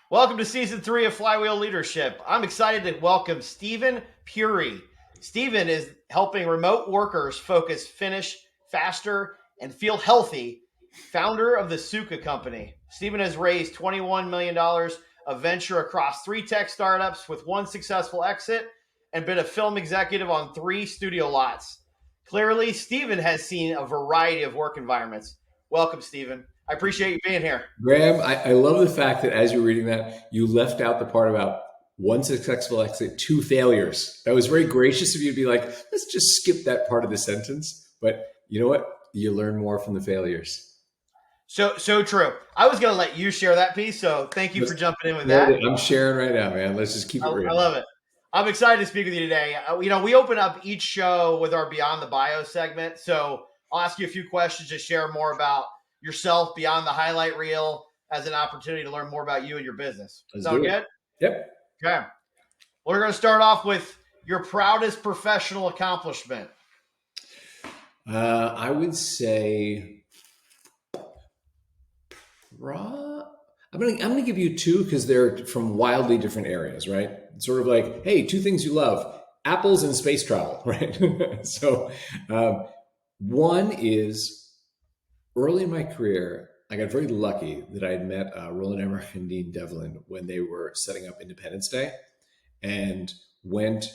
Welcome to season 3 of Flywheel Leadership. I'm excited to welcome Steven Puri. Steven is helping remote workers focus, finish faster, and feel healthy. Founder of the Sukha Company. Steven has raised $21 million of venture across 3 tech startups with 1 successful exit and been a film executive on 3 studio lots. Clearly, Steven has seen a variety of work environments. Welcome, Steven. I appreciate you being here. Graham, I love the fact that as you're reading that, you left out the part about 1 successful exit, 2 failures. That was very gracious of you to be like, let's just skip that part of the sentence. But you know what? You learn more from the failures. So true. I was going to let you share that piece, so thank you for jumping in with No, that. I'm sharing right now, man. Let's just keep it real. I love it. I'm excited to speak with you today. We open up each show with our Beyond the Bio segment, so I'll ask you a few questions to share more about yourself beyond the highlight reel as an opportunity to learn more about you and your business. Sound good? Yep. Okay. We're going to start off with your proudest professional accomplishment. I would say, I'm gonna give you 2 because they're from wildly different areas, right? It's sort of like, hey, 2 things you love: apples and space travel, right? So, one is early in my career, I got very lucky that I had met Roland Emmerich and Dean Devlin when they were setting up Independence Day, and went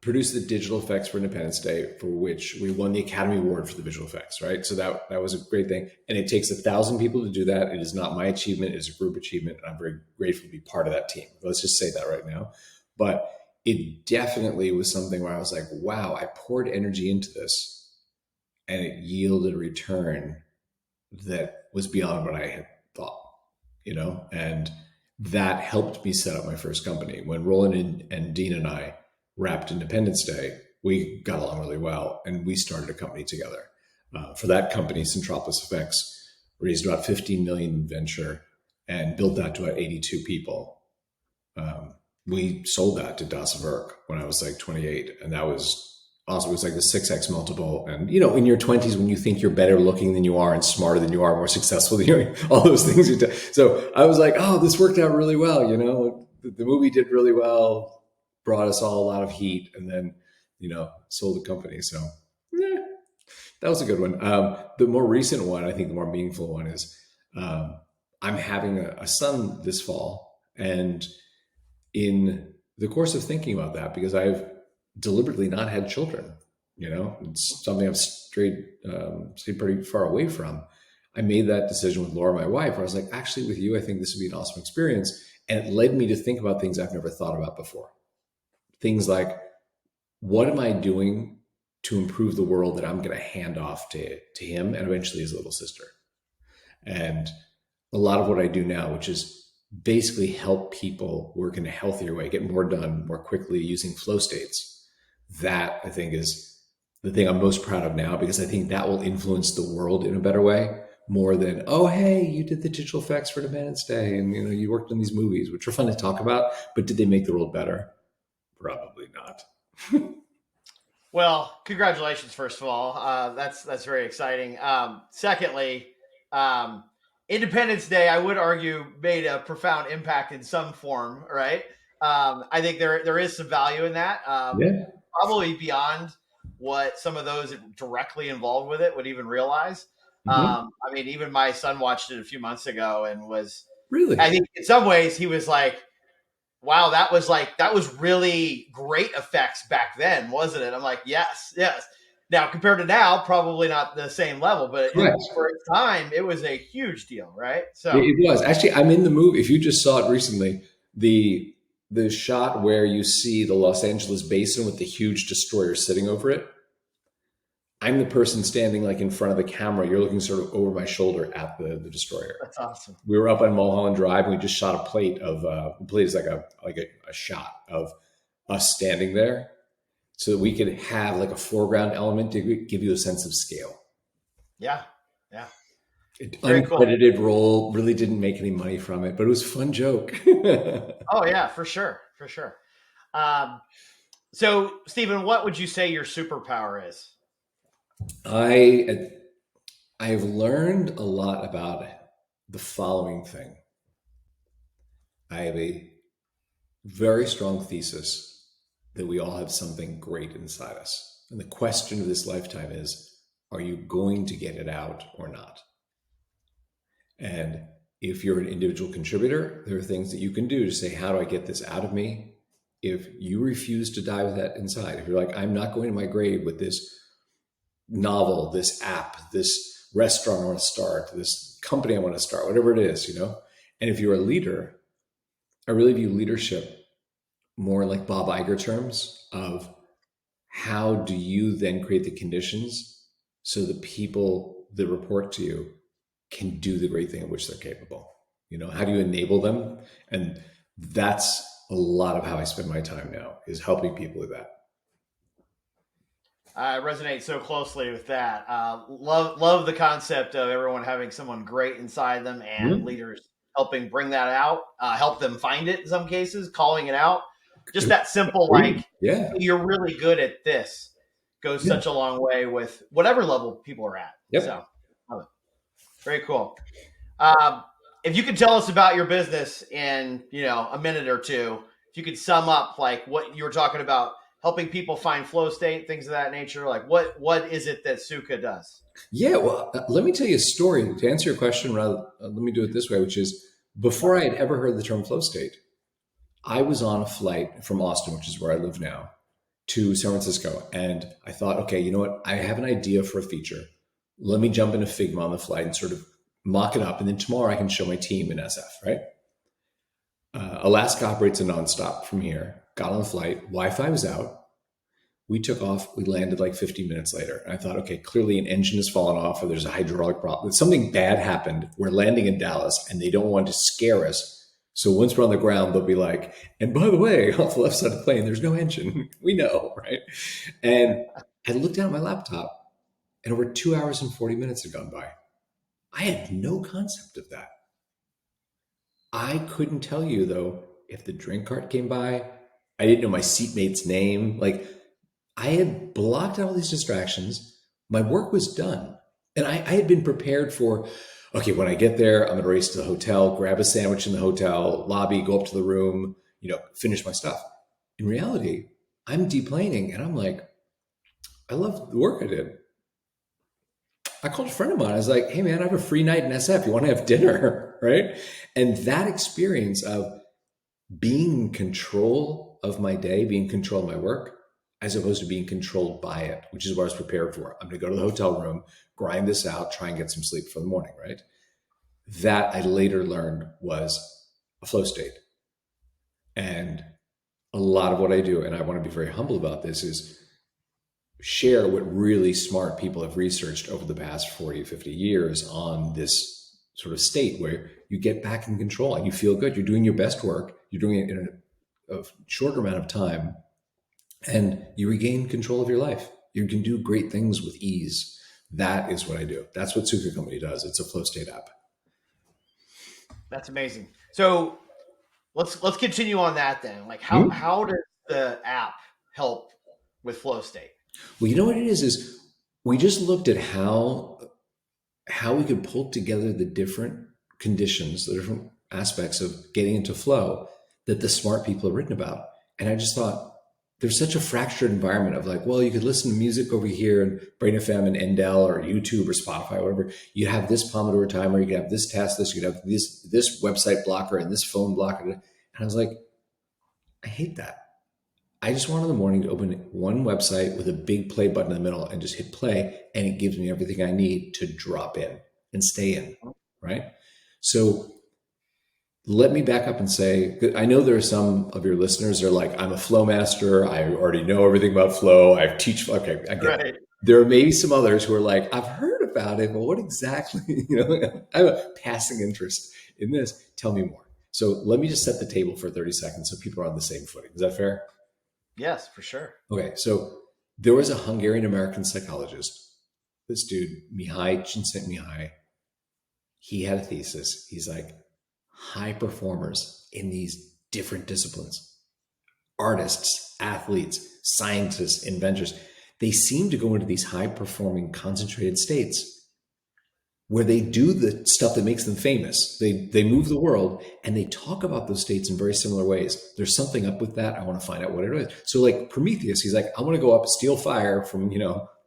produced the digital effects for Independence Day, for which we won the Academy Award for the visual effects, right? So that was a great thing. And it takes 1,000 people to do that. It is not my achievement, it is a group achievement. And I'm very grateful to be part of that team. Let's just say that right now. But it definitely was something where I was like, wow, I poured energy into this and it yielded a return that was beyond what I had thought, and that helped me set up my first company. When Roland and Dean and I wrapped Independence Day, we got along really well, and we started a company together. For that company, Centropolis Effects raised about 15 million in venture and built that to about 82 people. We sold that to Das Werk when I was like 28, and that was awesome. It was like the 6x multiple. And in your 20s, when you think you're better looking than you are and smarter than you are, more successful than you are, all those things. So I was like, oh, this worked out really well. The movie did really well, brought us all a lot of heat, and then, sold the company. So yeah, that was a good one. The more recent one, I think the more meaningful one is, I'm having a son this fall. And in the course of thinking about that, because I've deliberately not had children, it's something I've stayed pretty far away from. I made that decision with Laura, my wife, where I was like, actually, with you, I think this would be an awesome experience. And it led me to think about things I've never thought about before. Things like, what am I doing to improve the world that I'm going to hand off to him and eventually his little sister? And a lot of what I do now, which is basically help people work in a healthier way, get more done more quickly using flow states. That, I think, is the thing I'm most proud of now, because I think that will influence the world in a better way, more than, oh, hey, you did the digital effects for Independence Day, and you worked on these movies, which are fun to talk about, but did they make the world better? Probably not. Well, congratulations, first of all. That's very exciting. Secondly, Independence Day, I would argue, made a profound impact in some form, right? I think there is some value in that, Yeah. probably beyond what some of those directly involved with it would even realize. Mm-hmm. I mean, even my son watched it a few months ago and Really? I think in some ways he was like, wow, that was really great effects back then, wasn't it? I'm like, yes. Now, compared to now, probably not the same level, but Correct. for its time, it was a huge deal, right? So, It was. Actually, I'm in the movie. If you just saw it recently, the shot where you see the Los Angeles basin with the huge destroyer sitting over it, I'm the person standing like in front of the camera. You're looking sort of over my shoulder at the destroyer. that's awesome. We were up on Mulholland Drive, and we just shot a plate of the plate is like a shot of us standing there, so that we could have like a foreground element to give you a sense of scale. Yeah. Very cool. Uncredited role, really didn't make any money from it, but it was a fun joke. Oh yeah, for sure. Um, so, Stephen, what would you say your superpower is? I I've learned a lot about the following thing. I have a very strong thesis that we all have something great inside us. And the question of this lifetime is, are you going to get it out or not? And if you're an individual contributor, there are things that you can do to say, how do I get this out of me? If you refuse to die with that inside, if you're like, I'm not going to my grave with this novel, this app, this restaurant I want to start, this company I want to start, whatever it is, And if you're a leader, I really view leadership more like Bob Iger terms of how do you then create the conditions so the people that report to you can do the great thing in which they're capable. How do you enable them? And that's a lot of how I spend my time now, is helping people with that. I resonate so closely with that. Love the concept of everyone having someone great inside them, and leaders helping bring that out, help them find it in some cases, calling it out. Just that simple, like, yeah, you're really good at this, goes such a long way with whatever level people are at. Yep. So, love it. Very cool. If you could tell us about your business in, a minute or two, if you could sum up like what you were talking about, helping people find flow state, things of that nature, like what is it that Sukha does? Yeah, well, let me tell you a story to answer your question. Let me do it this way, which is, before I had ever heard the term flow state, I was on a flight from Austin, which is where I live now, to San Francisco. And I thought, okay, you know what? I have an idea for a feature. Let me jump into Figma on the flight and sort of mock it up. And then tomorrow I can show my team in SF, right? Alaska operates a nonstop from here. Got on the flight. Wi-Fi was out. We took off. We landed like 15 minutes later. And I thought, okay, clearly an engine has fallen off, or there's a hydraulic problem. Something bad happened. We're landing in Dallas and they don't want to scare us. So once we're on the ground, they'll be like, and by the way, off the left side of the plane, there's no engine. We know, right? And I looked down at my laptop and over 2 hours and 40 minutes had gone by. I had no concept of that. I couldn't tell you, though, if the drink cart came by. I didn't know my seatmate's name. Like, I had blocked out all these distractions. My work was done. And I had been prepared for, okay, when I get there, I'm going to race to the hotel, grab a sandwich in the hotel lobby, go up to the room, finish my stuff. In reality, I'm deplaning and I'm like, I love the work I did. I called a friend of mine. I was like, hey, man, I have a free night in SF. You want to have dinner? Right? And that experience of being in control of my day, being in control of my work, as opposed to being controlled by it, which is what I was prepared for. I'm going to go to the hotel room, grind this out, try and get some sleep for the morning, right? That I later learned was a flow state. And a lot of what I do, and I want to be very humble about this, is share what really smart people have researched over the past 40, 50 years on this sort of state where you get back in control and you feel good. You're doing your best work. You're doing it in a shorter amount of time, and you regain control of your life. You can do great things with ease. That is what I do. That's what Sukha Company does. It's a flow state app. That's amazing. So let's continue on that then. Like how does the app help with flow state? Well, you know what it is we just looked at how we could pull together the different conditions, the different aspects of getting into flow that the smart people have written about. And I just thought, there's such a fractured environment of like, well, you could listen to music over here and Brain FM and Endel or YouTube or Spotify, or whatever. You have this Pomodoro timer, you could have this task list, you could have this website blocker and this phone blocker. And I was like, I hate that. I just want in the morning to open one website with a big play button in the middle and just hit play, and it gives me everything I need to drop in and stay in, right? So let me back up and say, I know there are some of your listeners that are like, I'm a flow master. I already know everything about flow. I teach. Okay, I get it. There are maybe some others who are like, I've heard about it, but what exactly? I have a passing interest in this. Tell me more. So let me just set the table for 30 seconds so people are on the same footing. Is that fair? Yes, for sure. Okay, so there was a Hungarian-American psychologist, this dude, Mihai Csikszentmihalyi. He had a thesis. He's like, high performers in these different disciplines, artists, athletes, scientists, inventors, they seem to go into these high performing concentrated states where they do the stuff that makes them famous. They move the world and they talk about those states in very similar ways. There's something up with that. I want to find out what it is. So like Prometheus, he's like, I want to go up, steal fire from,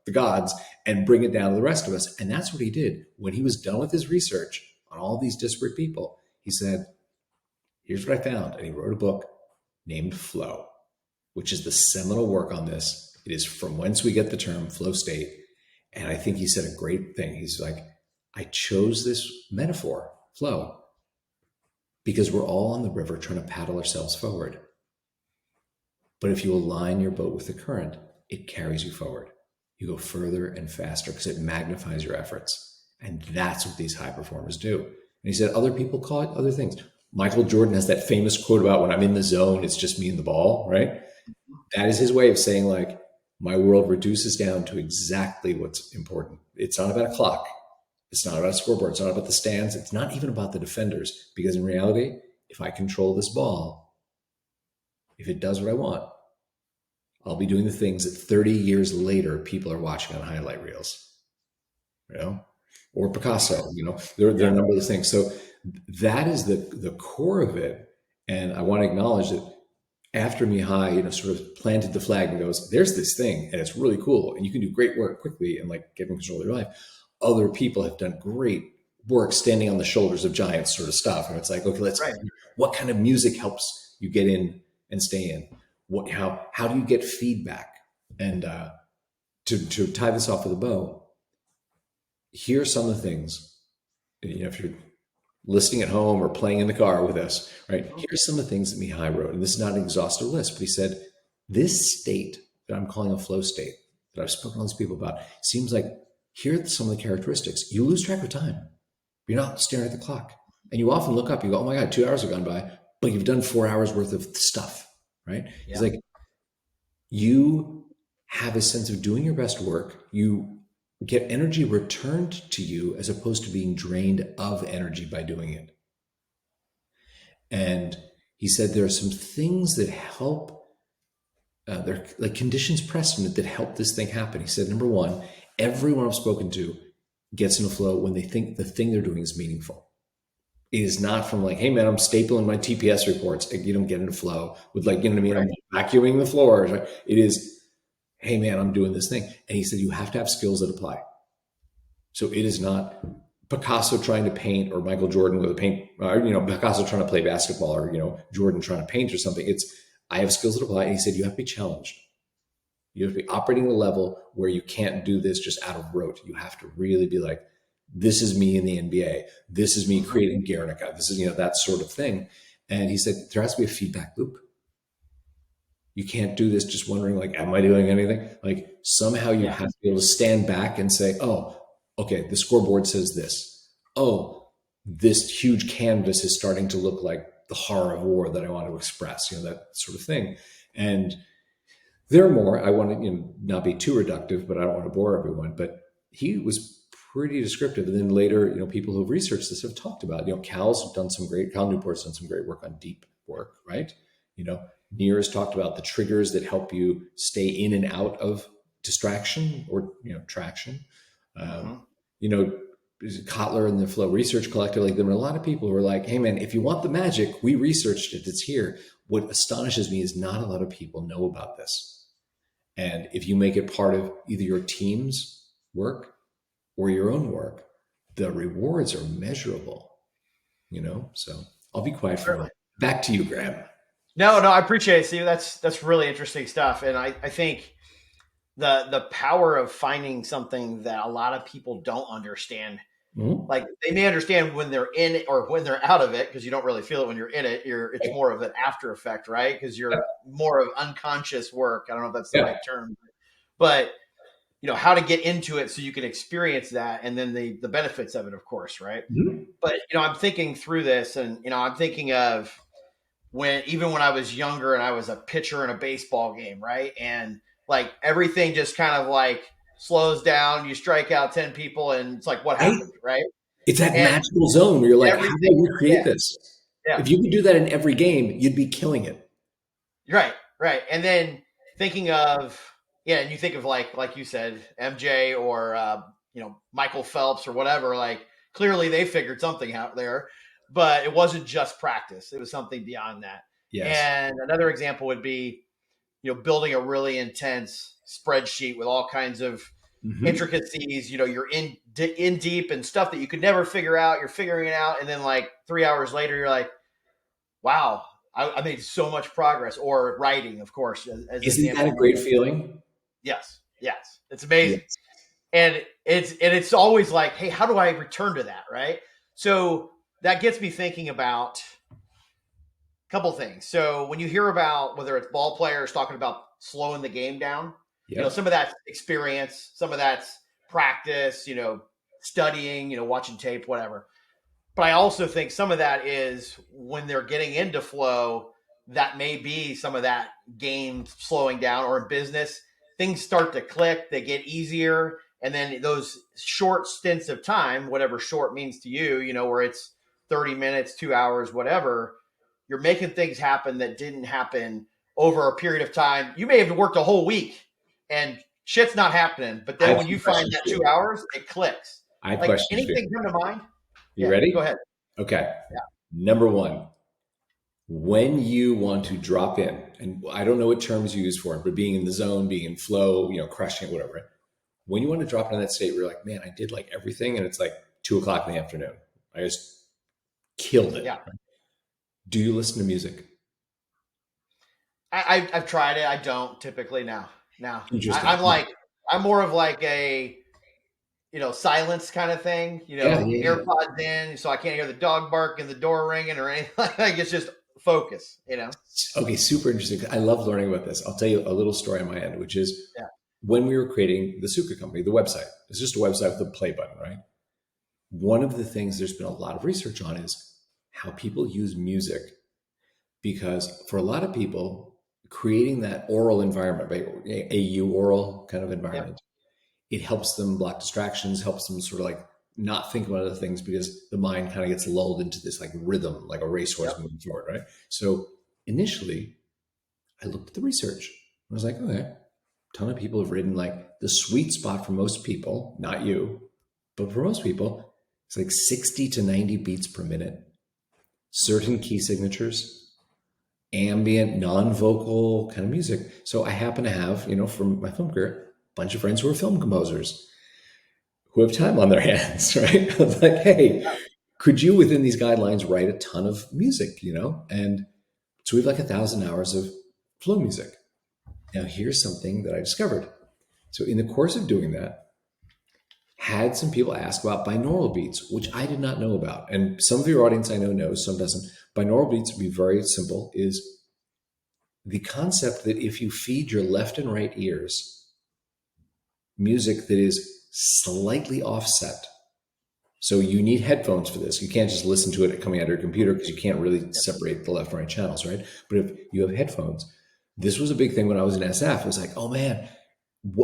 the gods and bring it down to the rest of us. And that's what he did. When he was done with his research on all these disparate people, he said, here's what I found. And he wrote a book named Flow, which is the seminal work on this. It is from whence we get the term flow state. And I think he said a great thing. He's like, I chose this metaphor, flow, because we're all on the river trying to paddle ourselves forward. But if you align your boat with the current, it carries you forward. You go further and faster because it magnifies your efforts. And that's what these high performers do. And he said other people call it other things. Michael Jordan has that famous quote about when I'm in the zone, it's just me and the ball, right? That is his way of saying, like, my world reduces down to exactly what's important. It's not about a clock. It's not about a scoreboard. It's not about the stands. It's not even about the defenders. Because in reality, if I control this ball, if it does what I want, I'll be doing the things that 30 years later people are watching on highlight reels, or Picasso. There are a number of those things. So that is the core of it. And I want to acknowledge that after Mihai, sort of planted the flag and goes, there's this thing and it's really cool and you can do great work quickly and like get in control of your life. Other people have done great work standing on the shoulders of giants sort of stuff. And it's like, okay, what kind of music helps you get in and stay in? How do you get feedback? And to tie this off with a bow, here's some of the things, if you're listening at home or playing in the car with us, right? Here's some of the things that Mihai wrote. And this is not an exhaustive list, but he said, this state that I'm calling a flow state that I've spoken to all these people about, seems like here are some of the characteristics. You lose track of time. You're not staring at the clock. And you often look up, you go, oh my God, 2 hours have gone by, but you've done 4 hours worth of stuff, right? Yeah. He's like, you have a sense of doing your best work. You get energy returned to you as opposed to being drained of energy by doing it. And he said there are some things that help, they're like conditions precedent that help this thing happen. He said, number one, everyone I've spoken to gets in a flow when they think the thing they're doing is meaningful. It is not from like, hey man, I'm stapling my TPS reports. You don't get into flow with like, you know what I mean? I'm vacuuming the floors. It is, hey man, I'm doing this thing. And he said, you have to have skills that apply. So it is not Picasso trying to paint or Michael Jordan with a paint, Picasso trying to play basketball or, Jordan trying to paint or something. It's, I have skills that apply. And he said, you have to be challenged. You have to be operating at a level where you can't do this just out of rote. You have to really be like, this is me in the NBA. This is me creating Guernica. This is, that sort of thing. And he said, there has to be a feedback loop. You can't do this just wondering like, am I doing anything? Like somehow you have to be able to stand back and say, oh, okay, the scoreboard says this. Oh, this huge canvas is starting to look like the horror of war that I want to express, that sort of thing. And there are more. I want to not be too reductive, but I don't want to bore everyone. But he was pretty descriptive. And then later, people who've researched this have talked about, Cal Newport's done some great work on deep work, right? Nir has talked about the triggers that help you stay in and out of distraction or, traction. Kotler and the Flow Research Collective, like there were a lot of people who were like, hey man, if you want the magic, we researched it, it's here. What astonishes me is not a lot of people know about this. And if you make it part of either your team's work or your own work, the rewards are measurable, so I'll be quiet for a minute. Back to you, Graham. No, I appreciate it, Steve. That's really interesting stuff. And I think the power of finding something that a lot of people don't understand. Mm-hmm. Like they may understand when they're in it or when they're out of it, because you don't really feel it when you're in it. It's more of an after effect, right? Because you're more of unconscious work. I don't know if that's the right term, but how to get into it so you can experience that, and then the benefits of it, of course, right? Mm-hmm. But I'm thinking through this, and I'm thinking of when I was younger and I was a pitcher in a baseball game, right? And like everything just kind of like slows down. You strike out 10 people, and it's like, what happened, right? It's that magical zone where you're like, how did we create this? Yeah. If you could do that in every game, you'd be killing it. Right. And then thinking of, and you think of like you said, MJ or, Michael Phelps or whatever, like Clearly, they figured something out there, but it wasn't just practice. It was something beyond that. Yes. And another example would be, building a really intense spreadsheet with all kinds of Hmm. intricacies. You're in deep and stuff that you could never figure out. You're figuring it out, and then like 3 hours later, you're like, "Wow, I made so much progress." Or writing, of course, as an Isn't that a example. great feeling? Yes, yes, it's amazing, Yes. and it's always like, "Hey, how do I return to that?" Right. So that gets me thinking about couple things. So when you hear about whether it's ball players talking about slowing the game down, Yep. some of that's experience, some of that's practice, studying, watching tape, whatever. But I also think some of that is when they're getting into flow, that may be some of that game slowing down, or in business, things start to click, they get easier. And then those short stints of time, whatever short means to you, where it's 30 minutes, 2 hours, whatever, you're making things happen that didn't happen over a period of time. You may have worked a whole week and shit's not happening. But I then have when some you find questions that for you. 2 hours, it clicks. I have Like questions for you. anything come to mind? You Yeah, go ready? ahead. Okay. Yeah. Number one, when you want to drop in, and I don't know what terms you use for it, but being in the zone, being in flow, crushing it, whatever. When you want to drop in that state where you're like, man, I did like everything, and it's like 2 o'clock in the afternoon. I just killed it. Yeah. Do you listen to music? I've tried it. I don't typically now. Now Interesting. I'm more of like a silence kind of thing. Yeah, yeah, yeah. AirPods in, so I can't hear the dog bark and the door ringing or anything. Like it's just focus. Okay, super interesting. I love learning about this. I'll tell you a little story on my end, which is Yeah. when we were creating the Sukha Company, the website. It's just a website with a play button, right? One of the things there's been a lot of research on is how people use music, because for a lot of people, creating that oral environment, right, AU oral kind of Yep. environment, it helps them block distractions, helps them sort of like not think about other things, because the mind kind of gets lulled into this like rhythm, like a racehorse Yep. moving forward, right? So initially, I looked at the research. I was like, okay, a ton of people have written like the sweet spot for most people, not you, but for most people, it's like 60 to 90 beats per minute, certain key signatures, ambient, non-vocal kind of music. So I happen to have, from my film career, a bunch of friends who are film composers who have time on their hands, right? I was like, hey, could you, within these guidelines, write a ton of music, And so we have like 1,000 hours of flow music. Now, here's something that I discovered. So in the course of doing that, had some people ask about binaural beats, which I did not know about. And some of your audience I know knows, some doesn't. Binaural beats, to be very simple, is the concept that if you feed your left and right ears music that is slightly offset, so you need headphones for this. You can't just listen to it coming out of your computer, because you can't really Yep. separate the left and right channels, right? But if you have headphones, this was a big thing when I was in SF. It was like, oh man,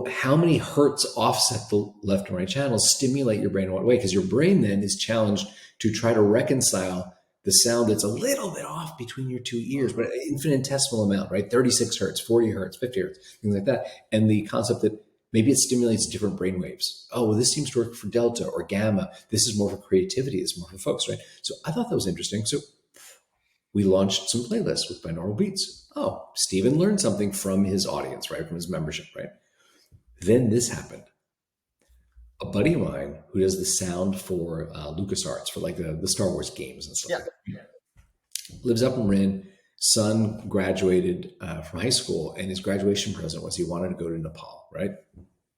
how many hertz offset the left and right channels stimulate your brain in what way? Because your brain then is challenged to try to reconcile the sound that's a little bit off between your two ears, but Mhm. an infinitesimal amount, right? 36 hertz, 40 hertz, 50 hertz, things like that. And the concept that maybe it stimulates different brain waves. Oh, well, this seems to work for delta or gamma. This is more for creativity. It's more for folks, right? So I thought that was interesting. So we launched some playlists with binaural beats. Oh, Steven learned something from his audience, right? From his membership, right? Then this happened. A buddy of mine who does the sound for LucasArts, for like the Star Wars games and stuff Yeah. like that, lives up in Marin. Son graduated from high school, and his graduation present was he wanted to go to Nepal, right?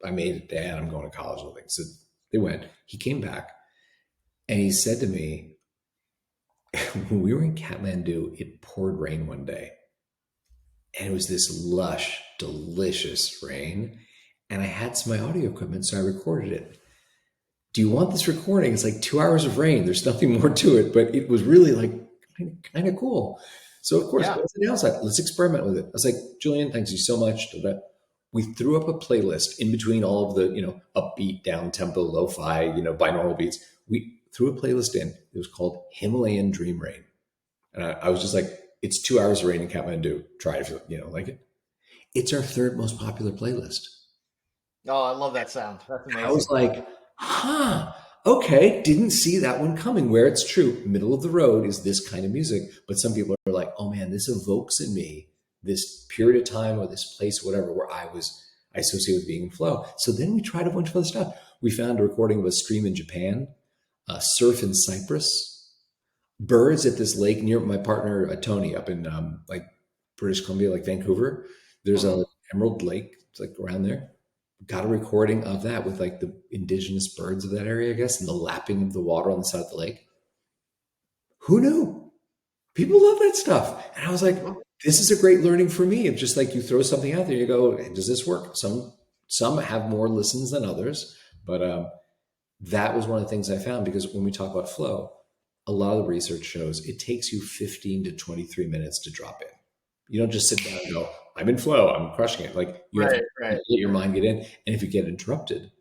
I made it, Dad, I'm going to college and things. So they went. He came back, and he said to me, when we were in Kathmandu, it poured rain one day. And it was this lush, delicious rain. And I had some of my audio equipment, so I recorded it. Do you want this recording? It's like 2 hours of rain. There's nothing more to it, but it was really like kind of cool. So of course, Yeah. what's the downside? Let's experiment with it. I was like, Julian, thanks you so much. We threw up a playlist in between all of the, upbeat, down tempo, lo-fi, binaural beats. We threw a playlist in. It was called Himalayan Dream Rain. And I was just like, it's 2 hours of rain in Kathmandu. Try it if you like it. It's our third most popular playlist. Oh, I love that sound. That's I was amazing. like, huh. Okay, didn't see that one coming. Where it's true, middle of the road is this kind of music. But some people are like, oh man, this evokes in me this period of time or this place, whatever, where I associate with being in flow. So then we tried a bunch of other stuff. We found a recording of a stream in Japan, surf in Cyprus, birds at this lake near my partner Tony up in like British Columbia, like Vancouver. There's Mhm. a Emerald Lake, it's like around there. Got a recording of that with like the indigenous birds of that area, I guess, and the lapping of the water on the side of the lake. Who knew? People love that stuff. And I was like, Mhm. this is a great learning for me. It's just like you throw something out there, you go, hey, does this work? Some have more listens than others, but that was one of the things I found because when we talk about flow, a lot of the research shows it takes you 15 to 23 minutes to drop in. You don't just sit down and go, I'm in flow, I'm crushing it. Like you have to Right, right. let your mind get in. And if you get interrupted,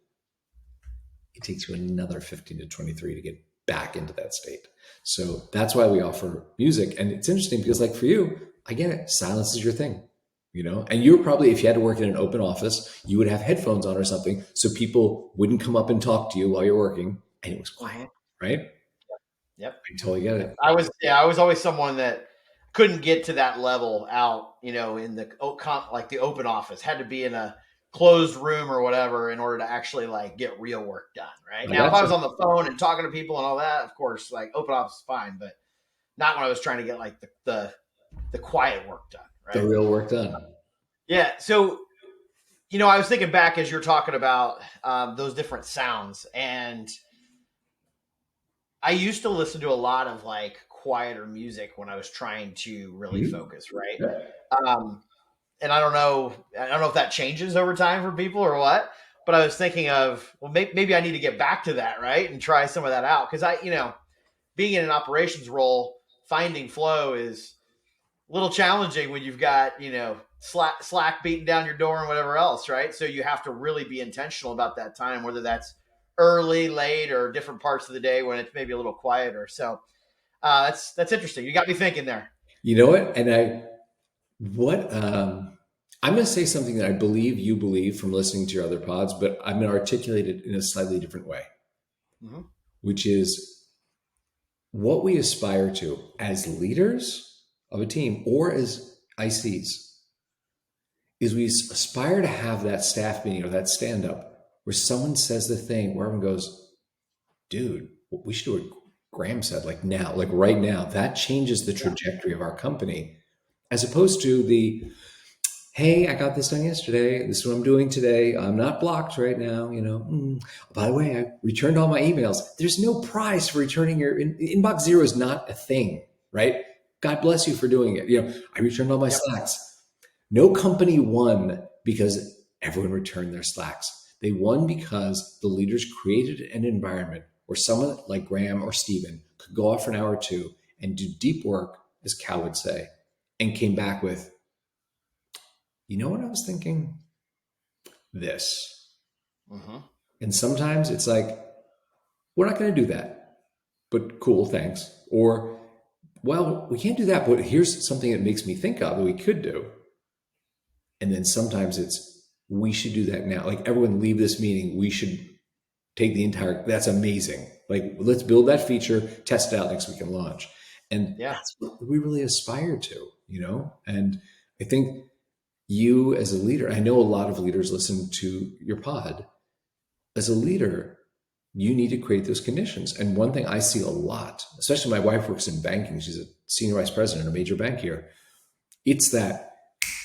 it takes you another 15 to 23 to get back into that state. So that's why we offer music. And it's interesting because, like for you, I get it. Silence is your thing, you know? And you're probably, if you had to work in an open office, you would have headphones on or something so people wouldn't come up and talk to you while you're working and it was quiet, Mhm. right? Yep. I totally get Yep. it. I was always someone that couldn't get to that level out, in the like the open office. Had to be in a closed room or whatever in order to actually like get real work done. Right I now, if got I was you. on the phone and talking to people and all that, of course, like open office is fine, but not when I was trying to get like the quiet work done. The Right. real work done. Yeah. So I was thinking back as you're talking about those different sounds, and I used to listen to a lot of like quieter music when I was trying to really Mhm. focus, right? Yeah. Um, and I don't know if that changes over time for people or what. But I was thinking of, well, maybe I need to get back to that, right, and try some of that out because being in an operations role, finding flow is a little challenging when you've got slack beating down your door and whatever else, right? So you have to really be intentional about that time, whether that's early, late, or different parts of the day when it's maybe a little quieter. So that's interesting. You got me thinking there. You know what? And what, I'm going to say something that I believe you believe from listening to your other pods, but I'm going to articulate it in a slightly different way, Mm-hmm. which is what we aspire to as leaders of a team or as ICs is we aspire to have that staff meeting or that stand up where someone says the thing where everyone goes, dude, we should do what Graham said, like now, like right now. That changes the Yeah. trajectory of our company as opposed to the, hey, I got this done yesterday. This is what I'm doing today. I'm not blocked right now. By the way, I returned all my emails. There's no prize for returning your inbox zero is not a thing, right? God bless you for doing it. I returned all my Yep. slacks. No company won because everyone returned their slacks. They won because the leaders created an environment where someone like Graham or Steven could go off for an hour or two and do deep work, as Cal would say, and came back with, you know what I was thinking? This. Mm-hmm. And sometimes it's like, we're not going to do that, but cool, thanks. Or, well, we can't do that, but here's something that makes me think of that we could do. And then sometimes it's, we should do that now. Like everyone leave this meeting, we should take the entire, that's amazing. Like, let's build that feature, test it out next week and launch. And Yeah. that's what we really aspire to. And I think you as a leader, I know a lot of leaders listen to your pod. As a leader, you need to create those conditions. And one thing I see a lot, especially my wife works in banking, she's a senior vice president at a major bank here. It's that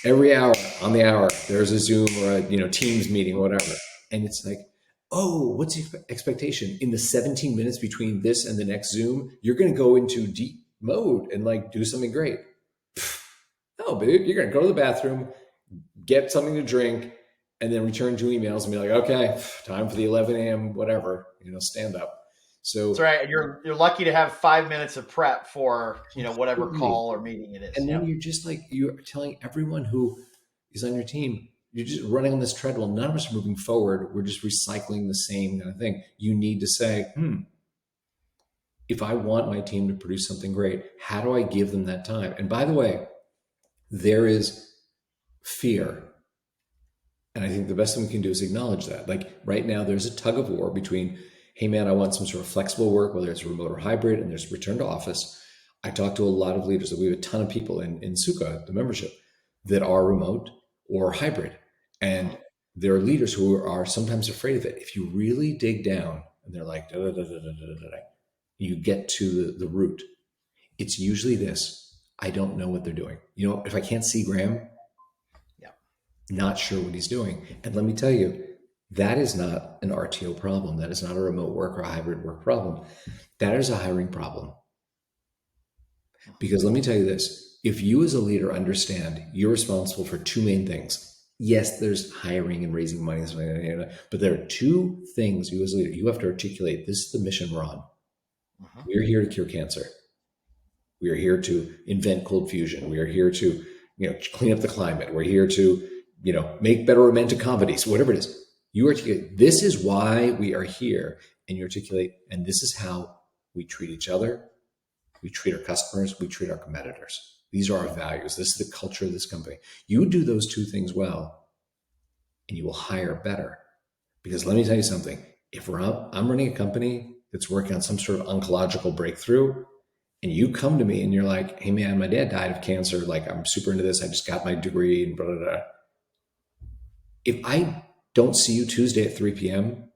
every hour on the hour, there's a Zoom or a Teams meeting, whatever. And it's like, oh, what's the expectation? In the 17 minutes between this and the next Zoom, you're going to go into deep mode and like do something great. No, dude, you're going to go to the bathroom, get something to drink, and then return 2 emails and be like, okay, time for the 11 a.m. whatever, stand up. That's So right. You're lucky to have 5 minutes of prep for whatever completely. call or meeting it is. And then Yep. you're just like, you're telling everyone who is on your team, you're just running on this treadmill. None of us are moving forward. We're just recycling the same kind of thing. You need to say, if I want my team to produce something great, how do I give them that time? And by the way, there is fear. And I think the best thing we can do is acknowledge that. Like right now, there's a tug of war between, hey man, I want some sort of flexible work, whether it's remote or hybrid, and there's return to office. I talk to a lot of leaders. We have a ton of people in Sukha, the membership, that are remote or hybrid. And there are leaders who are sometimes afraid of it. If you really dig down and they're like, da, da, da, da, da, da, da, you get to the root. It's usually this: I don't know what they're doing. If I can't see Graham, Yeah. not sure what he's doing. And let me tell you, that is not an RTO problem. That is not a remote work or a hybrid work problem. That is a hiring problem. Because let me tell you this: if you as a leader understand you're responsible for two main things. Yes, there's hiring and raising money, but there are two things you as a leader, you have to articulate. This is the mission we're on. We're here to cure cancer. We are here to invent cold fusion. We are here to, clean up the climate. We're here to, make better romantic comedies, whatever it is. You articulate, this is why we are here. And you articulate, and this is how we treat each other. We treat our customers. We treat our competitors. These are our values. This is the culture of this company. You do those two things well, and you will hire better. Because let me tell you something. If I'm running a company that's working on some sort of oncological breakthrough, and you come to me and you're like, hey man, my dad died of cancer. Like, I'm super into this. I just got my degree and blah, blah, blah. If I don't see you Tuesday at 3 p.m.,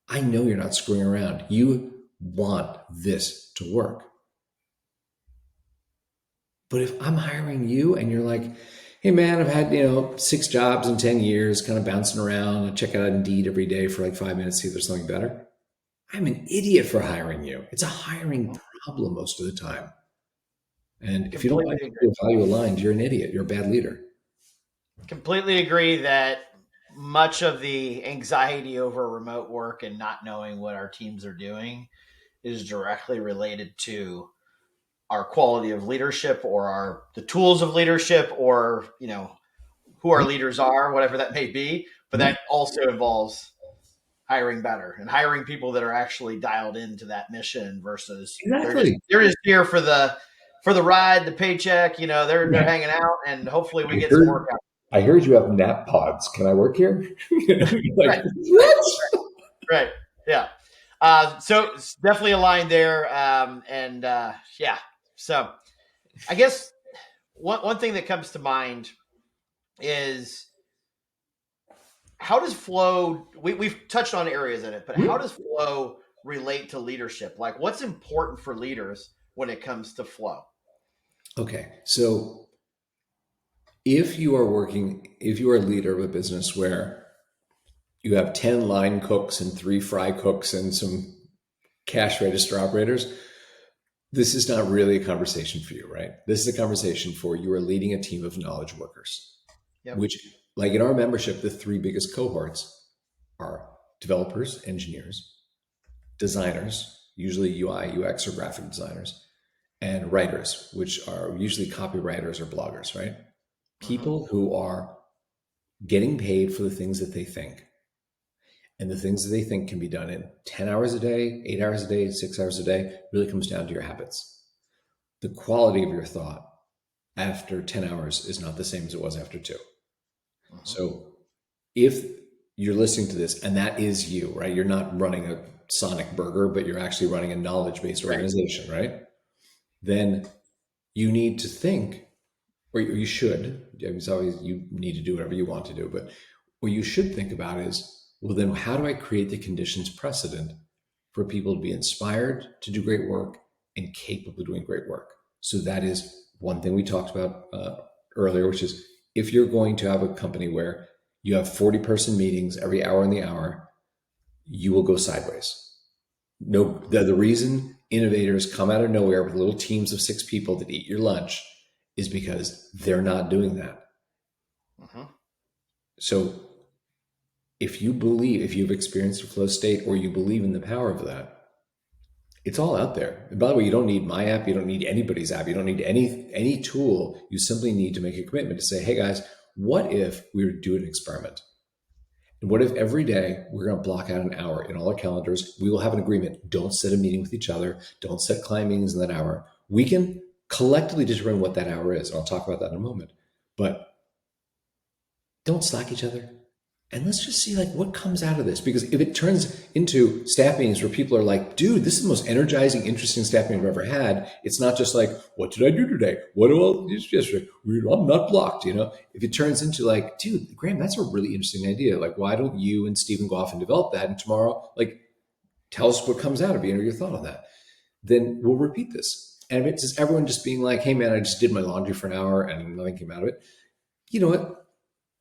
I know you're not screwing around. You want this to work. But if I'm hiring you and you're like, hey man, I've had, 6 jobs in 10 years, kind of bouncing around. I check out Indeed every day for like 5 minutes, see if there's something better. I'm an idiot for hiring you. It's a hiring problem most of the time. And if you don't like your value aligned, you're an idiot. You're a bad leader. Completely agree that much of the anxiety over remote work and not knowing what our teams are doing is directly related to our quality of leadership or the tools of leadership or, who our leaders are, whatever that may be. But that also involves hiring better and hiring people that are actually dialed into that mission versus they're just here for the ride, the paycheck, they're hanging out and hopefully we get some work out. I heard you have nap pods. Can I work here? Right. What? Right. Yeah. So it's definitely aligned there. Yeah. So I guess one thing that comes to mind is how does flow, we've touched on areas in it, but how does flow relate to leadership? Like what's important for leaders when it comes to flow? Okay. So if you are a leader of a business where you have 10 line cooks and 3 fry cooks and some cash register operators, this is not really a conversation for you, right? This is a conversation for you are leading a team of knowledge workers, which, like in our membership, the 3 biggest cohorts are developers, engineers, designers, usually UI, UX, or graphic designers, and writers, which are usually copywriters or bloggers, right? People who are getting paid for the things that they think. And the things that they think can be done in 10 hours a day, 8 hours a day, 6 hours a day really comes down to your habits. The quality of your thought after 10 hours is not the same as it was after 2. So if you're listening to this and that is you, right? You're not running a Sonic burger, but you're actually running a knowledge-based organization, right? Then you need to think, or you should, it's always, you need to do whatever you want to do, but what you should think about is, well, then how do I create the conditions precedent for people to be inspired to do great work and capable of doing great work? So that is one thing we talked about earlier, which is if you're going to have a company where you have 40-person meetings every hour in the hour, you will go sideways. No, the reason innovators come out of nowhere with little teams of 6 people that eat your lunch is because they're not doing that. So if you've experienced a flow state or you believe in the power of that, it's all out there. And by the way, you don't need my app. You don't need anybody's app. You don't need any tool. You simply need to make a commitment to say, hey guys, what if we were to do an experiment? And what if every day we're going to block out an hour in all our calendars? We will have an agreement. Don't set a meeting with each other. Don't set client meetings in that hour. We can collectively determine what that hour is. And I'll talk about that in a moment. But don't slack each other. And let's just see like what comes out of this. Because if it turns into staff meetings where people are like, dude, this is the most energizing, interesting staff meeting I've ever had. It's not just like, what did I do today? What do I do yesterday? I'm not blocked, you know? If it turns into like, dude, Graham, that's a really interesting idea. Like, why don't you and Stephen go off and develop that? And tomorrow, like, tell us what comes out of it, your thought on that. Then we'll repeat this. And if it's just everyone just being like, hey man, I just did my laundry for an hour and nothing came out of it, you know what?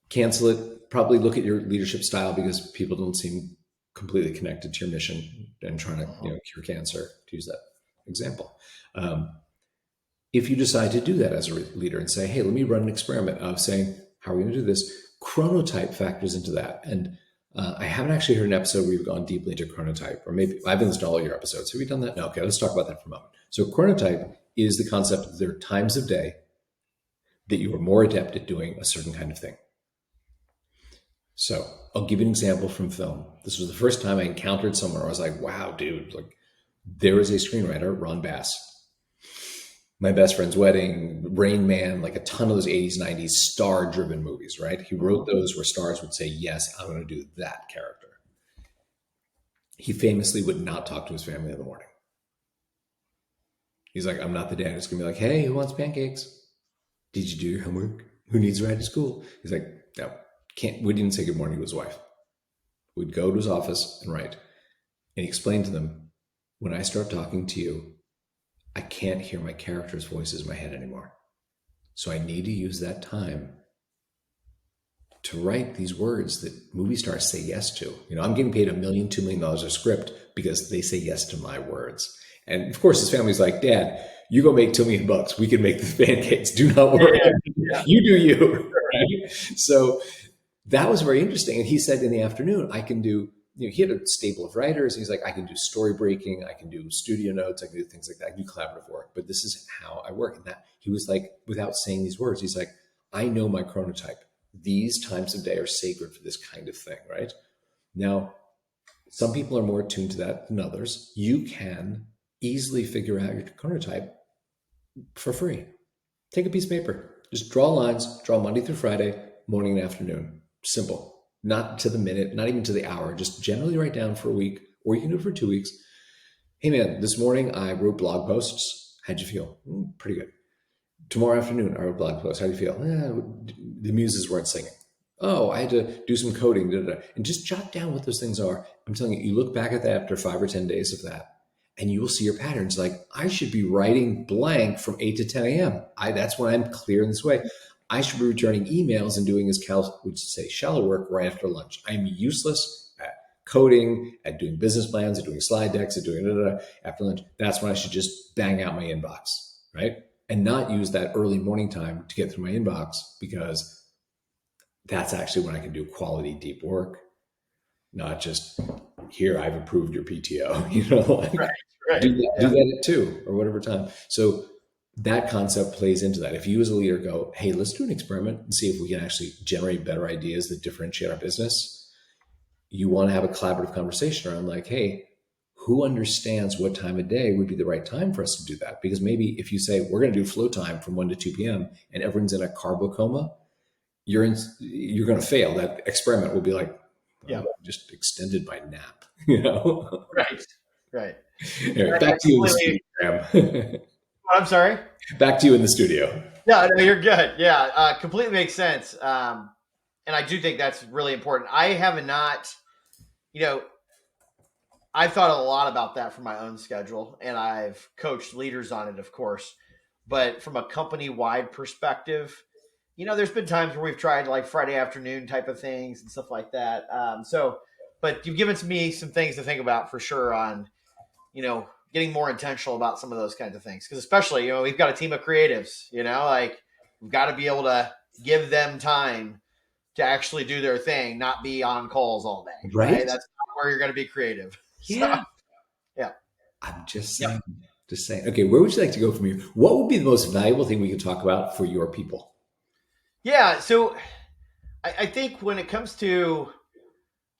Cancel it. Probably look at your leadership style because people don't seem completely connected to your mission and trying to cure cancer, to use that example. Um, if you decide to do that as a leader and say, hey, let me run an experiment of saying, how are we going to do this? Chronotype factors into that. And I haven't actually heard an episode where we've gone deeply into chronotype, or maybe I've listened to all your episodes. Have we done that? No. Okay, let's talk about that for a moment. So chronotype is the concept that there are times of day that you are more adept at doing a certain kind of thing. So I'll give you an example from film. This was the first time I encountered someone where I was like, wow, dude, like there is a screenwriter, Ron Bass. My Best Friend's Wedding, Rain Man, like a ton of those 80s, 90s star-driven movies, right? He wrote those where stars would say, yes, I'm going to do that character. He famously would not talk to his family in the morning. He's like, I'm not the dad who's going to be like, hey, who wants pancakes? Did you do your homework? Who needs a ride to school? He's like, no, can't. We didn't say good morning to his wife. We'd go to his office and write. And he explained to them, when I start talking to you, I can't hear my character's voices in my head anymore. So I need to use that time to write these words that movie stars say yes to. I'm getting paid $1 million, $2 million a script because they say yes to my words. And of course, his family's like, Dad, you go make $2 million. We can make the pancakes. Do not worry. Yeah. You do you. Right? So that was very interesting. And he said in the afternoon, I can do, he had a stable of writers. And he's like, I can do story breaking. I can do studio notes. I can do things like that. I can do collaborative work. But this is how I work. And that he was like, without saying these words, he's like, I know my chronotype. These times of day are sacred for this kind of thing, right? Now, some people are more attuned to that than others. You can easily figure out your chronotype for free. Take a piece of paper. Just draw lines, draw Monday through Friday, morning and afternoon. Simple. Not to the minute, not even to the hour. Just generally write down for a week, or you can do it for 2 weeks. Hey man, this morning I wrote blog posts. How'd you feel? Pretty good. Tomorrow afternoon I wrote blog posts. How do you feel? The muses weren't singing. Oh, I had to do some coding. And just jot down what those things are. I'm telling you, you look back at that after 5 or 10 days of that, and you will see your patterns. Like, I should be writing blank from 8 to 10 a.m. That's when I'm clear in this way. I should be returning emails and doing, as Cal would say, shallow work right after lunch. I'm useless at coding, at doing business plans, at doing slide decks, at doing after lunch. That's when I should just bang out my inbox, right? And not use that early morning time to get through my inbox, because that's actually when I can do quality deep work, not just here, I've approved your PTO, right. Do that at 2 or whatever time. So that concept plays into that. If you as a leader go, hey, let's do an experiment and see if we can actually generate better ideas that differentiate our business. You want to have a collaborative conversation around like, hey, who understands what time of day would be the right time for us to do that? Because maybe if you say we're going to do flow time from 1 to 2 p.m. and everyone's in a carbo coma, you're going to fail. That experiment will be like, just extended my nap, Right. Anyway, back to you in the studio, Graham. I'm sorry? Back to you in the studio. No, you're good. Yeah, completely makes sense. And I do think that's really important. I have not, I've thought a lot about that for my own schedule, and I've coached leaders on it, of course. But from a company-wide perspective, there's been times where we've tried like Friday afternoon type of things and stuff like that. But you've given me some things to think about for sure on, getting more intentional about some of those kinds of things. Because especially, we've got a team of creatives, like we've got to be able to give them time to actually do their thing, not be on calls all day. Right? That's not where you're going to be creative. Yeah. So, yeah. I'm just saying. Just saying. Okay, where would you like to go from here? What would be the most valuable thing we could talk about for your people? Yeah, so I think when it comes to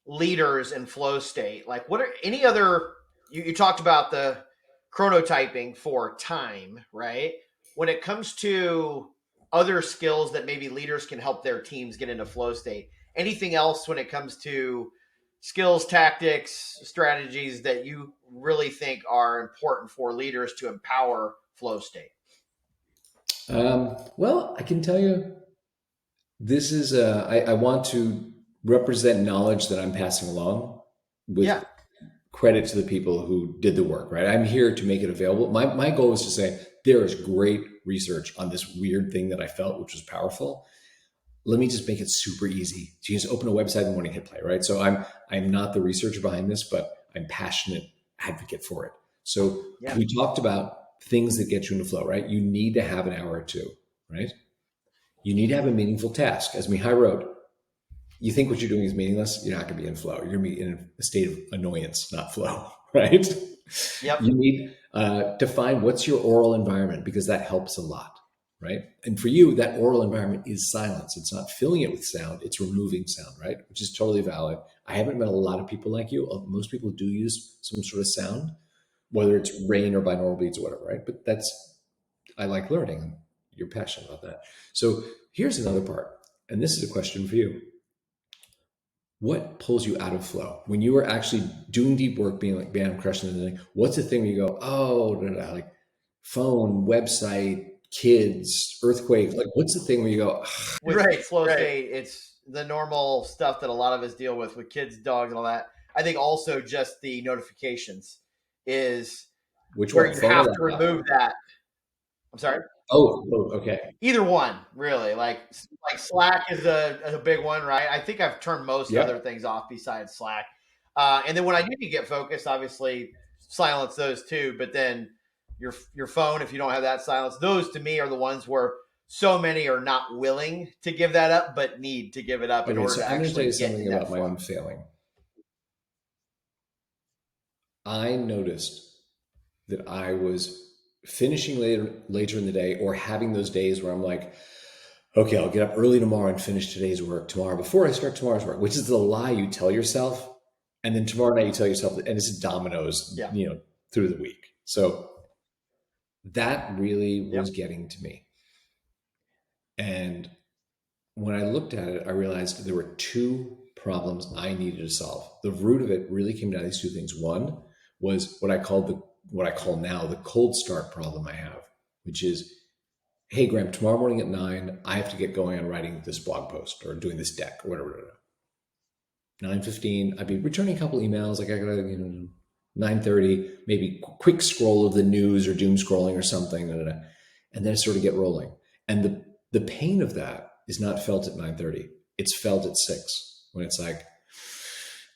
leaders and flow state, like what are any other, you talked about the chronotyping for time, right? When it comes to other skills that maybe leaders can help their teams get into flow state, anything else when it comes to skills, tactics, strategies that you really think are important for leaders to empower flow state? Well, I can tell you this is, I want to represent knowledge that I'm passing along with Yeah. credit to the people who did the work, right? I'm here to make it available. My goal is to say there is great research on this weird thing that I felt, which was powerful. Let me just make it super easy. So you just open a website in the morning, hit play, right? So I'm not the researcher behind this, but I'm passionate advocate for it. So Yeah. we talked about things that get you into flow, right? You need to have an hour or two, right? You need to have a meaningful task. As Mihai wrote, you think what you're doing is meaningless, you're not going to be in flow. You're going to be in a state of annoyance, not flow, right? Yep. You need to find what's your oral environment because that helps a lot, right? And for you, that oral environment is silence. It's not filling it with sound, it's removing sound, right? Which is totally valid. I haven't met a lot of people like you. Most people do use some sort of sound, whether it's rain or binaural beats or whatever, right? But I like learning. You're passionate about that. So here's another part. And this is a question for you. What pulls you out of flow when you are actually doing deep work, being like, man, I'm crushing the thing? What's the thing where you go, oh, like phone, website, kids, earthquake? Like, what's the thing where you go, With right, flow state, it's the normal stuff that a lot of us deal with kids, dogs, and all that. I think also just the notifications is which where one? you Phone or have to laptop? remove that. I'm sorry. Okay. Either one, really. Like Slack is a big one, right? I think I've turned most other Yep. things off besides Slack. And then when I need to get focused, obviously silence those too. But then your phone, if you don't have that silence, those to me are the ones where so many are not willing to give that up, but need to give it up in Okay. order So to I'm going to tell actually you get something in that about my flow. own failing. I noticed that I was finishing later in the day or having those days where I'm like, okay, I'll get up early tomorrow and finish today's work tomorrow before I start tomorrow's work, which is the lie you tell yourself. And then tomorrow night you tell yourself, and it's dominoes, Yeah. Through the week. So that really Yep. was getting to me. And when I looked at it, I realized there were two problems I needed to solve. The root of it really came down to these two things. One was what I call now the cold start problem I have, which is, hey, Graham, tomorrow morning at 9, I have to get going on writing this blog post or doing this deck or whatever. 9:15, I'd be returning a couple emails. Like I gotta, 9:30, maybe quick scroll of the news or doom scrolling or something, and then I sort of get rolling. And the pain of that is not felt at 9:30. It's felt at 6 when it's like,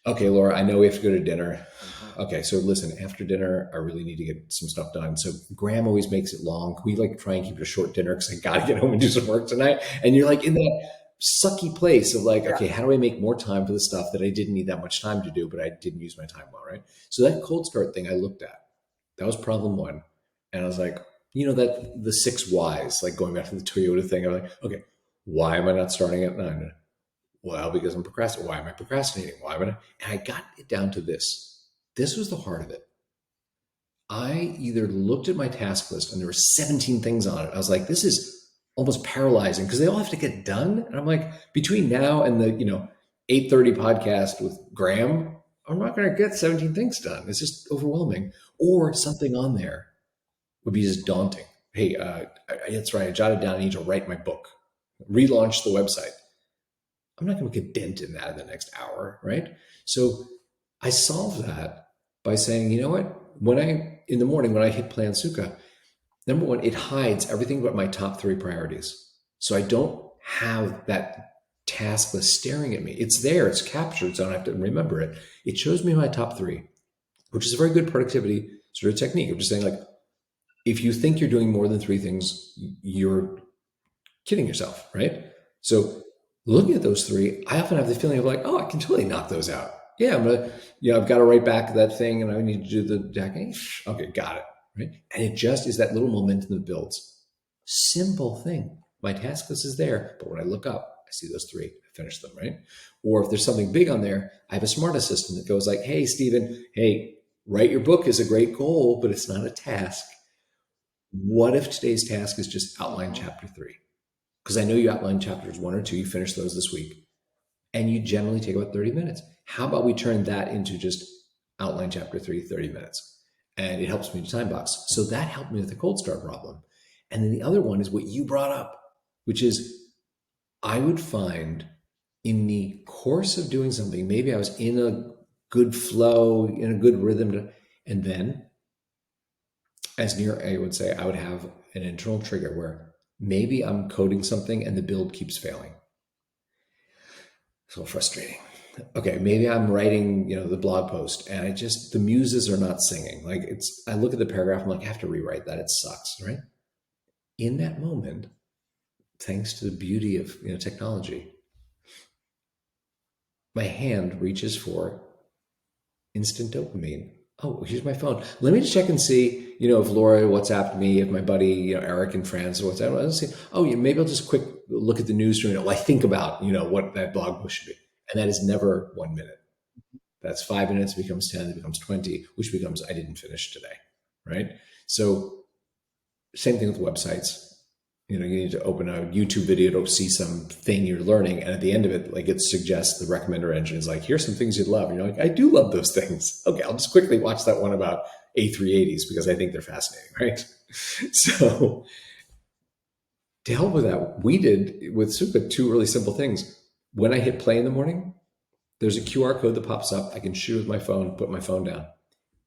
okay, Laura, I know we have to go to dinner. Okay, so listen, after dinner, I really need to get some stuff done. So Graham always makes it long. We like try and keep it a short dinner because I got to get home and do some work tonight. And you're like in that sucky place of like, okay, how do I make more time for the stuff that I didn't need that much time to do, but I didn't use my time well, right? So that cold start thing I looked at, that was problem one. And I was like, that the 6 whys, like going back to the Toyota thing, I'm like, okay, why am I not starting at 9? Well, because I'm procrastinating. Why am I procrastinating? Why am I not? And I got it down to this. This was the heart of it. I either looked at my task list and there were 17 things on it. I was like, this is almost paralyzing because they all have to get done. And I'm like, between now and the, 8:30 podcast with Graham, I'm not going to get 17 things done. It's just overwhelming. Or something on there would be just daunting. Hey, that's right. I jotted down, I need to write my book, relaunch the website. I'm not going to make a dent in that in the next hour, right? So I solved that by saying, you know what? In the morning, when I hit play on Sukha, number one, it hides everything but my top 3 priorities. So I don't have that task list staring at me. It's there, it's captured, so I don't have to remember it. It shows me my top 3, which is a very good productivity sort of technique. I'm just saying, like, if you think you're doing more than 3 things, you're kidding yourself, right? So looking at those 3, I often have the feeling of like, oh, I can totally knock those out. Yeah, I'm gonna, I've got to write back that thing, and I need to do the deck. Okay, got it, right? And it just is that little momentum that builds. Simple thing. My task list is there, but when I look up, I see those 3. I finish them, right? Or if there's something big on there, I have a smart assistant that goes like, hey, Steven, hey, write your book is a great goal, but it's not a task. What if today's task is just outline chapter 3? Because I know you outlined chapters 1 or 2. You finished those this week. and you generally take about 30 minutes. How about we turn that into just outline chapter 3, 30 minutes? And it helps me to time box. So that helped me with the cold start problem. And then the other one is what you brought up, which is I would find in the course of doing something, maybe I was in a good flow, in a good rhythm, and then, as near I would say, I would have an internal trigger where maybe I'm coding something and the build keeps failing. So frustrating. Okay, maybe I'm writing, the blog post and the muses are not singing. Like I look at the paragraph, I'm like, I have to rewrite that. It sucks, right? In that moment, thanks to the beauty of technology, my hand reaches for instant dopamine. Oh, here's my phone. Let me just check and see, if Laura WhatsApped me, if my buddy, Eric in France WhatsApped. Let's see. Oh, yeah, maybe I'll just quick look at the newsroom. I think about, what that blog post should be. And that is never 1 minute. That's 5 minutes, becomes 10, it becomes 20, which becomes I didn't finish today, right? So same thing with websites. You need to open a YouTube video to see something you're learning. And at the end of it, like it suggests the recommender engine is like, here's some things you'd love. And you're like, I do love those things. Okay, I'll just quickly watch that one about A380s because I think they're fascinating, right? So to help with that, we did with Sukha 2 really simple things. When I hit play in the morning, there's a QR code that pops up. I can shoot with my phone, put my phone down.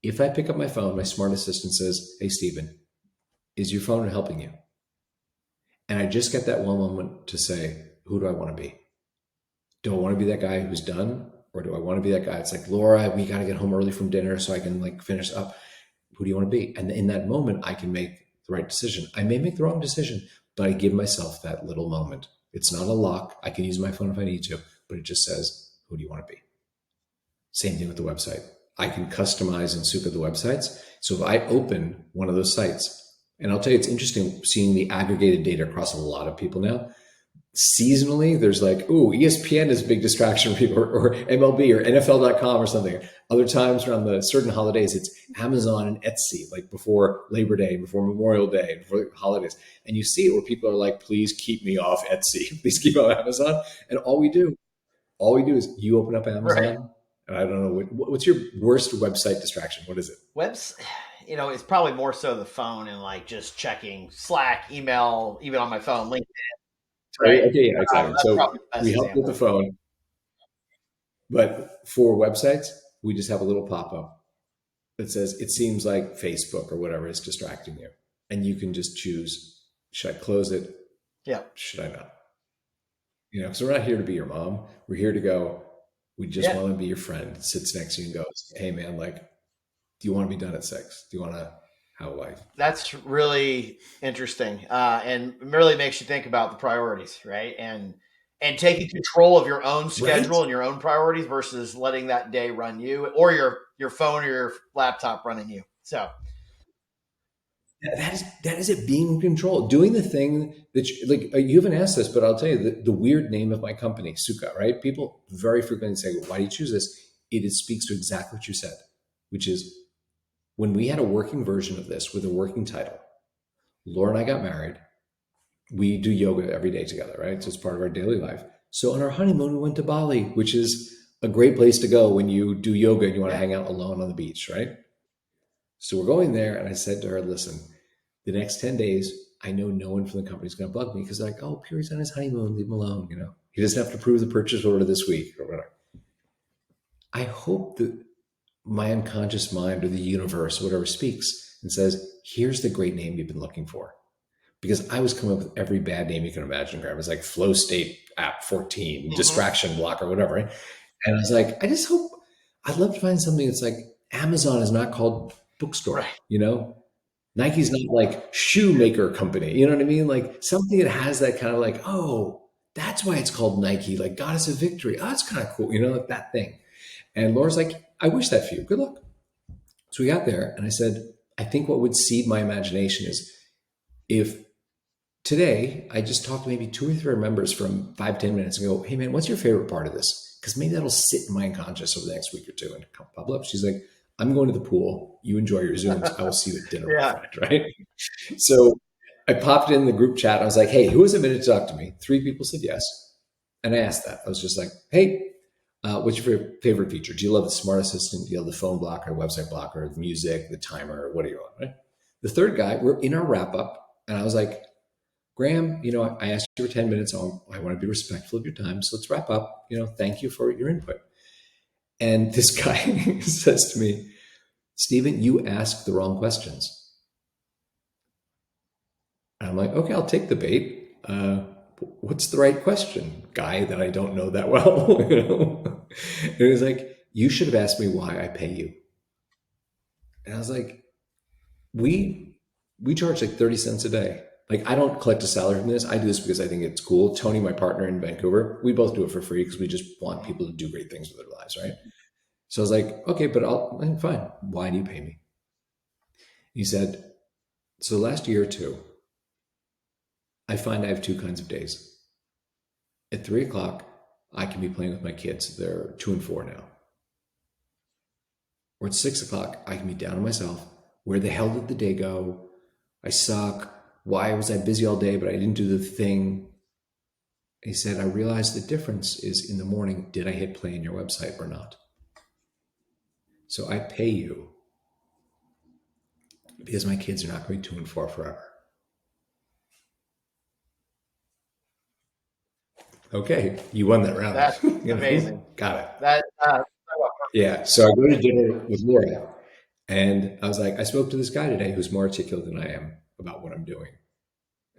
If I pick up my phone, my smart assistant says, hey, Steven, is your phone helping you? And I just get that one moment to say, who do I want to be? Do I want to be that guy who's done? Or do I want to be that guy? It's like, Laura, we got to get home early from dinner so I can finish up. Who do you want to be? And in that moment, I can make the right decision. I may make the wrong decision, but I give myself that little moment. It's not a lock. I can use my phone if I need to, but it just says, who do you want to be? Same thing with the website. I can customize and Sukha the websites. So if I open one of those sites, and I'll tell you, it's interesting seeing the aggregated data across a lot of people now. Seasonally, there's like, ESPN is a big distraction for people, or MLB or NFL.com or something. Other times around the certain holidays, it's Amazon and Etsy, like before Labor Day, before Memorial Day, before the holidays. And you see it where people are like, please keep me off Etsy. Please keep me off Amazon. And all we do is you open up Amazon. Right. And I don't know, what's your worst website distraction? What is it? It's probably more so the phone and just checking Slack, email, even on my phone, LinkedIn. Right? Okay, yeah, exactly. So we help with the phone. But for websites, we just have a little pop-up that says, it seems like Facebook or whatever is distracting you. And you can just choose, should I close it? Yeah. Should I not? Because we're not here to be your mom. We're here to go, we just want to be your friend. Sits next to you and goes, hey man, do you want to be done at 6? Do you want to have a life? That's really interesting. And really makes you think about the priorities, right? And taking control of your own schedule, right, and your own priorities versus letting that day run you, or your phone or your laptop running you. So that is it, being in control, doing the thing that you haven't asked this, but I'll tell you the weird name of my company, Sukha, right? People very frequently say, why do you choose this? It speaks to exactly what you said, which is when we had a working version of this with a working title, Laura and I got married. We do yoga every day together, right? So it's part of our daily life. So on our honeymoon, we went to Bali, which is a great place to go when you do yoga and you want to hang out alone on the beach, right? So we're going there. And I said to her, listen, the next 10 days, I know no one from the company is going to bug me because they're like, oh, Puri's on his honeymoon, leave him alone. He doesn't have to prove the purchase order this week or whatever. I hope that my unconscious mind or the universe, whatever, speaks and says, here's the great name you've been looking for. Because I was coming up with every bad name you can imagine. It was like Flow State App 14, mm-hmm, Distraction Blocker, whatever. Right? And I was like, I'd love to find something that's like Amazon is not called bookstore, right? Nike's not like shoemaker company. You know what I mean? Like something that has that kind of oh, that's why it's called Nike, like Goddess of Victory. Oh, that's kind of cool. Like that thing. And Laura's like, I wish that for you. Good luck. So we got there and I said, I think what would seed my imagination is if today I just talk to maybe 2 or 3 members from 5-10 minutes and go, hey man, what's your favorite part of this? Because maybe that'll sit in my unconscious over the next week or two and bubble up. She's like, I'm going to the pool. You enjoy your Zooms. I will see you at dinner, my friend, right? So I popped in the group chat. I was like, hey, who has a minute to talk to me? 3 people said yes. And I asked that. I was just like, hey, what's your favorite feature? Do you love the smart assistant? Do you love the phone blocker, website blocker, the music, the timer? What do you want? Right? The third guy, we're in our wrap up, and I was like, Graham, I asked you for 10 minutes. I want to be respectful of your time. So let's wrap up. Thank you for your input. And this guy says to me, Steven, you asked the wrong questions. And I'm like, okay, I'll take the bait. What's the right question, guy that I don't know that well? And he was like, you should have asked me why I pay you. And I was like, we charge like 30 cents a day. Like, I don't collect a salary from this. I do this because I think it's cool. Tony, my partner in Vancouver, we both do it for free because we just want people to do great things with their lives, right? So I was like, okay, but fine. Why do you pay me? He said, so the last year or two, I find I have two kinds of days. At 3 o'clock, I can be playing with my kids. They're 2 and 4 now. Or at 6 o'clock, I can be down on myself. Where the hell did the day go? I suck. Why was I busy all day, but I didn't do the thing? He said, I realized the difference is in the morning, did I hit play on your website or not? So I pay you because my kids are not going to be 2 and 4 forever. Okay, you won that round. That's amazing. Got it. That Yeah. So I go to dinner with Laura, and I was like, I spoke to this guy today who's more articulate than I am about what I'm doing.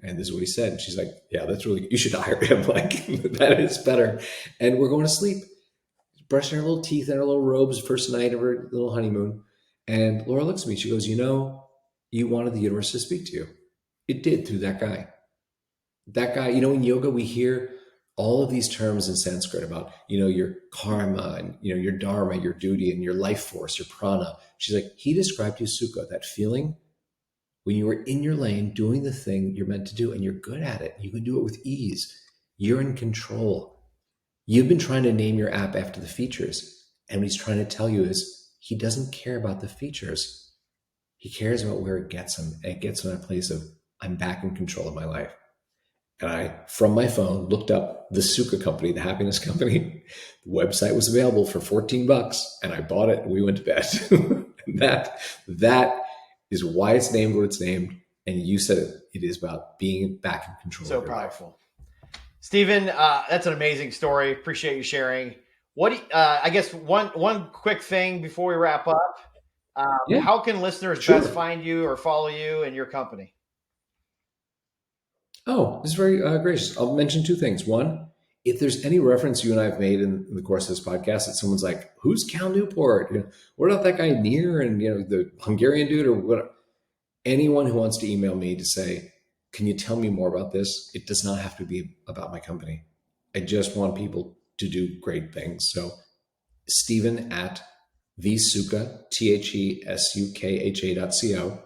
And this is what he said. And she's like, yeah, that's really, you should hire him. Like, that is better. And we're going to sleep, brushing our little teeth in our little robes, first night of her little honeymoon. And Laura looks at me. She goes, you wanted the universe to speak to you. It did through that guy. That guy, in yoga, we hear all of these terms in Sanskrit about, your karma and, your dharma, your duty and your life force, your prana. She's like, he described to you, Sukha, that feeling when you were in your lane doing the thing you're meant to do and you're good at it. You can do it with ease. You're in control. You've been trying to name your app after the features. And what he's trying to tell you is he doesn't care about the features. He cares about where it gets him. And it gets him in a place of, I'm back in control of my life. And I, from my phone, looked up the Sukha Company, the happiness company. The website was available for $14, and I bought it, and we went to bed. And that is why it's named what it's named. And you said it. It is about being back in control. So powerful. Steven, that's an amazing story. Appreciate you sharing. I guess one quick thing before we wrap up. How can listeners best find you or follow you and your company? Oh, this is very gracious. I'll mention two things. One, if there's any reference you and I have made in the course of this podcast that someone's like, who's Cal Newport? What about that guy Near and the Hungarian dude or what? Anyone who wants to email me to say, can you tell me more about this? It does not have to be about my company. I just want people to do great things. So Steven at thesukha, THESUKHA.co.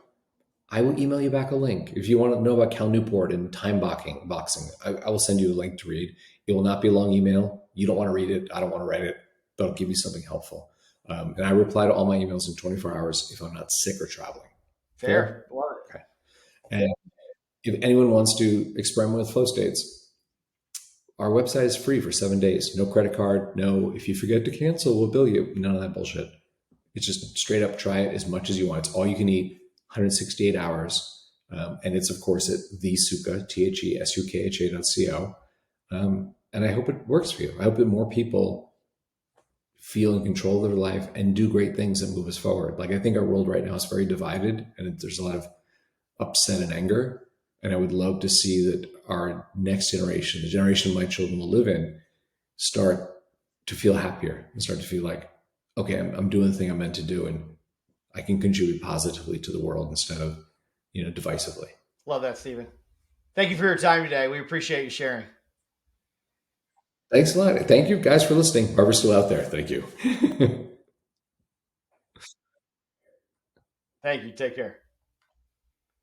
I will email you back a link. If you want to know about Cal Newport and time boxing, I will send you a link to read. It will not be a long email. You don't want to read it. I don't want to write it, but I'll give you something helpful. And I reply to all my emails in 24 hours if I'm not sick or traveling. Fair. Love it. Okay. And if anyone wants to experiment with flow states, our website is free for 7 days. No credit card. No, if you forget to cancel, we'll bill you. None of that bullshit. It's just straight up try it as much as you want. It's all you can eat. 168 hours. And it's, of course, at thesukha, THESUKHA.co. And I hope it works for you. I hope that more people feel in control of their life and do great things that move us forward. Like, I think our world right now is very divided and there's a lot of upset and anger. And I would love to see that our next generation, the generation my children will live in, start to feel happier and start to feel like, okay, I'm doing the thing I'm meant to do. And I can contribute positively to the world instead of, divisively. Love that, Steven. Thank you for your time today. We appreciate you sharing. Thanks a lot. Thank you guys for listening. Barbara's still out there. Thank you. Thank you. Take care.